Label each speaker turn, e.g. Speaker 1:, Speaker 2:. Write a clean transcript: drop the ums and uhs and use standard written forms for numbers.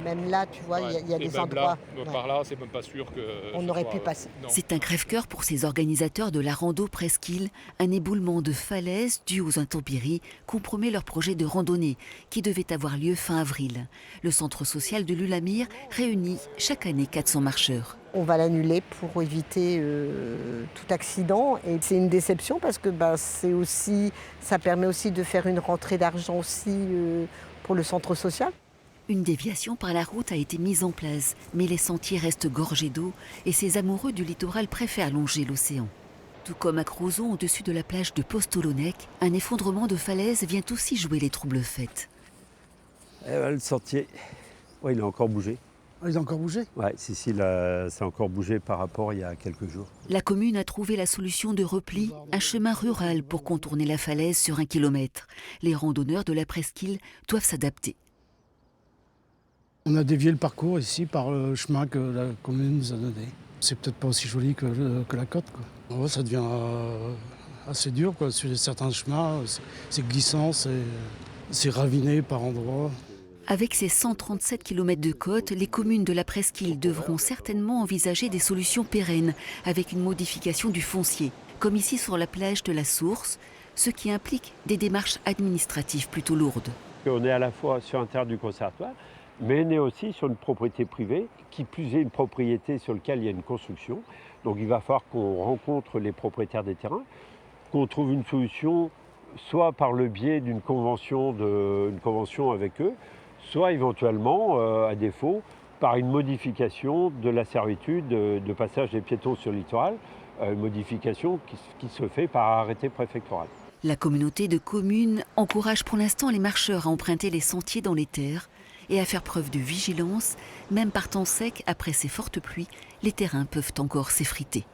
Speaker 1: Même là, tu vois, il y a
Speaker 2: Et
Speaker 1: des
Speaker 2: même
Speaker 1: endroits.
Speaker 2: là,
Speaker 1: Ouais.
Speaker 2: par là, c'est même pas sûr que
Speaker 1: On
Speaker 2: ce
Speaker 1: aurait
Speaker 2: soit,
Speaker 1: pu passer.
Speaker 2: non.
Speaker 3: C'est un crève-cœur pour ces organisateurs de la rando presqu'île. Un éboulement de falaise dû aux intempéries compromet leur projet de randonnée qui devait avoir lieu fin avril. Le centre social de l'Ulamir réunit chaque année 400 marcheurs.
Speaker 1: On va l'annuler pour éviter tout accident. Et c'est une déception parce que ça permet aussi de faire une rentrée d'argent aussi pour le centre social.
Speaker 3: Une déviation par la route a été mise en place, mais les sentiers restent gorgés d'eau et ces amoureux du littoral préfèrent longer l'océan. Tout comme à Crozon, au-dessus de la plage de Postolonec, un effondrement de falaise vient aussi jouer les troubles fêtes.
Speaker 4: Le sentier, ouais, il a encore bougé.
Speaker 5: Ah, il a encore bougé?
Speaker 4: Ouais, si, ça a encore bougé par rapport il y a quelques jours.
Speaker 3: La commune a trouvé la solution de repli, un chemin rural pour contourner la falaise sur 1 kilomètre. Les randonneurs de la presqu'île doivent s'adapter.
Speaker 5: On a dévié le parcours ici par le chemin que la commune nous a donné. C'est peut-être pas aussi joli que la côte, quoi. Ouais, ça devient assez dur, quoi. Sur certains chemins, c'est glissant, c'est raviné par endroits.
Speaker 3: Avec ces 137 km de côte, les communes de la presqu'île devront certainement envisager des solutions pérennes avec une modification du foncier, comme ici sur la plage de la Source, ce qui implique des démarches administratives plutôt lourdes.
Speaker 4: On est à la fois sur un terrain du conservatoire, mais on est aussi sur une propriété privée, qui plus est une propriété sur laquelle il y a une construction. Donc il va falloir qu'on rencontre les propriétaires des terrains, qu'on trouve une solution, soit par le biais d'une convention avec eux, soit éventuellement, à défaut, par une modification de la servitude de passage des piétons sur le littoral, une modification qui se fait par arrêté préfectoral.
Speaker 3: La communauté de communes encourage pour l'instant les marcheurs à emprunter les sentiers dans les terres et à faire preuve de vigilance. Même par temps sec, après ces fortes pluies, les terrains peuvent encore s'effriter.